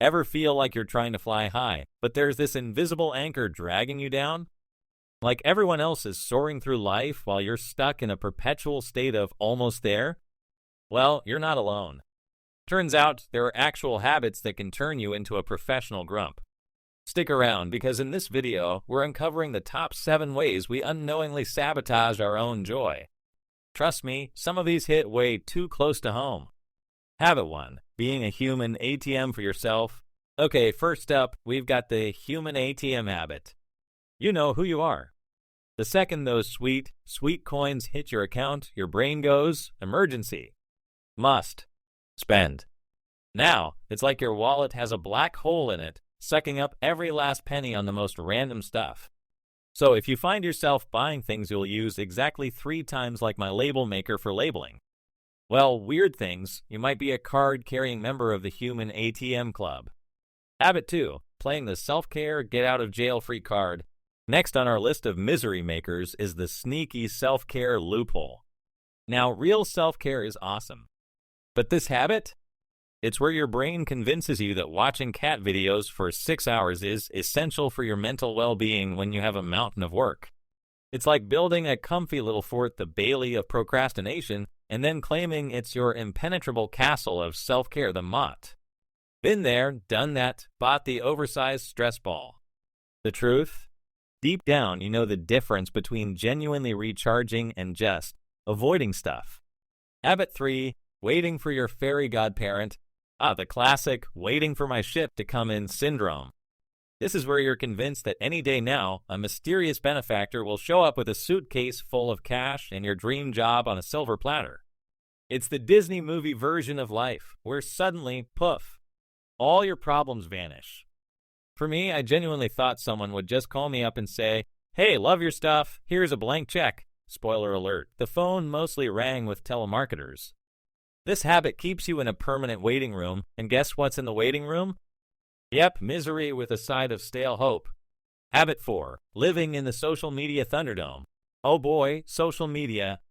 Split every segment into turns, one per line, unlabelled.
Ever feel like you're trying to fly high, but there's this invisible anchor dragging you down? Like everyone else is soaring through life while you're stuck in a perpetual state of almost there? Well, you're not alone. Turns out there are actual habits that can turn you into a professional grump. Stick around because in this video, we're uncovering the top 7 ways we unknowingly sabotage our own joy. Trust me, some of these hit way too close to home. Habit 1. Being a human ATM for yourself. Okay, first up, we've got the human ATM habit. You know who you are. The second those sweet coins hit your account, your brain goes, emergency. Must. Spend. Now, it's like your wallet has a black hole in it, sucking up every last penny on the most random stuff. So if you find yourself buying things you'll use exactly 3 times like my label maker for labeling, well, weird things, you might be a card-carrying member of the human ATM club. Habit 2. Playing the self-care, get-out-of-jail-free card. Next on our list of misery makers is the sneaky self-care loophole. Now, real self-care is awesome. But this habit? It's where your brain convinces you that watching cat videos for 6 hours is essential for your mental well-being when you have a mountain of work. It's like building a comfy little fort, the Bailey of procrastination, and then claiming it's your impenetrable castle of self-care, the Mott. Been there, done that, bought the oversized stress ball. The truth? Deep down, you know the difference between genuinely recharging and just avoiding stuff. Habit 3. Waiting for your fairy godparent. The classic waiting for my ship to come in syndrome. This is where you're convinced that any day now, a mysterious benefactor will show up with a suitcase full of cash and your dream job on a silver platter. It's the Disney movie version of life, where suddenly, poof, all your problems vanish. For me, I genuinely thought someone would just call me up and say, "Hey, love your stuff, here's a blank check." Spoiler alert, the phone mostly rang with telemarketers. This habit keeps you in a permanent waiting room, and guess what's in the waiting room? Yep, misery with a side of stale hope. Habit 4. Living in the social media thunderdome. Oh boy, social media.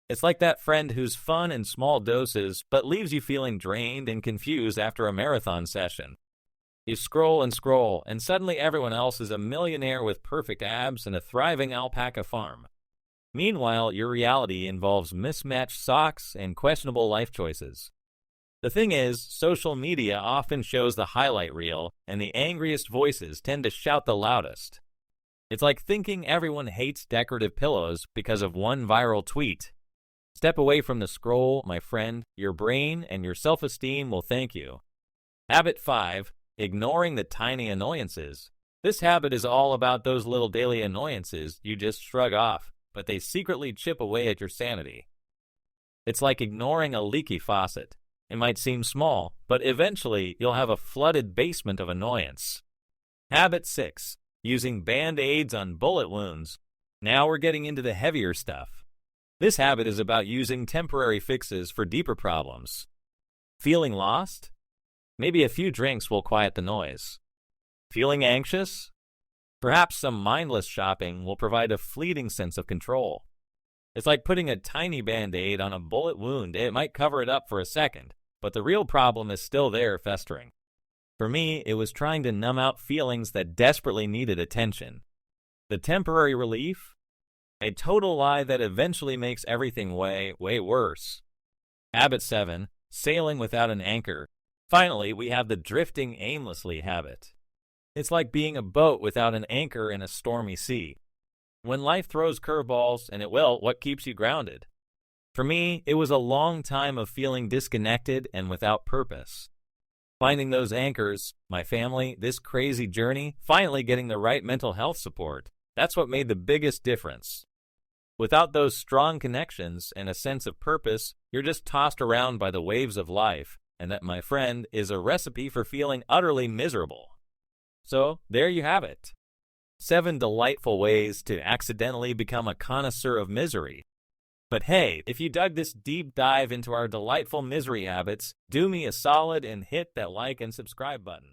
It's like that friend who's fun in small doses, but leaves you feeling drained and confused after a marathon session. You scroll, and suddenly everyone else is a millionaire with perfect abs and a thriving alpaca farm. Meanwhile, your reality involves mismatched socks and questionable life choices. The thing is, social media often shows the highlight reel, and the angriest voices tend to shout the loudest. It's like thinking everyone hates decorative pillows because of one viral tweet. Step away from the scroll, my friend. Your brain and your self-esteem will thank you. Habit 5. Ignoring the tiny annoyances. This habit is all about those little daily annoyances you just shrug off, but they secretly chip away at your sanity. It's like ignoring a leaky faucet. It might seem small, but eventually you'll have a flooded basement of annoyance. Habit 6. Using Band-Aids on bullet wounds. Now we're getting into the heavier stuff. This habit is about using temporary fixes for deeper problems. Feeling lost? Maybe a few drinks will quiet the noise. Feeling anxious? Perhaps some mindless shopping will provide a fleeting sense of control. It's like putting a tiny Band-Aid on a bullet wound. It might cover it up for a second, but the real problem is still there festering. For me, it was trying to numb out feelings that desperately needed attention. The temporary relief? A total lie that eventually makes everything way worse. Habit 7. Sailing without an anchor. Finally, we have the drifting aimlessly habit. It's like being a boat without an anchor in a stormy sea. When life throws curveballs, and it will, what keeps you grounded? For me, it was a long time of feeling disconnected and without purpose. Finding those anchors, my family, this crazy journey, finally getting the right mental health support, that's what made the biggest difference. Without those strong connections and a sense of purpose, you're just tossed around by the waves of life, and that, my friend, is a recipe for feeling utterly miserable. So, there you have it. 7 delightful ways to accidentally become a connoisseur of misery. But hey, if you dug this deep dive into our delightful misery habits, do me a solid and hit that like and subscribe button.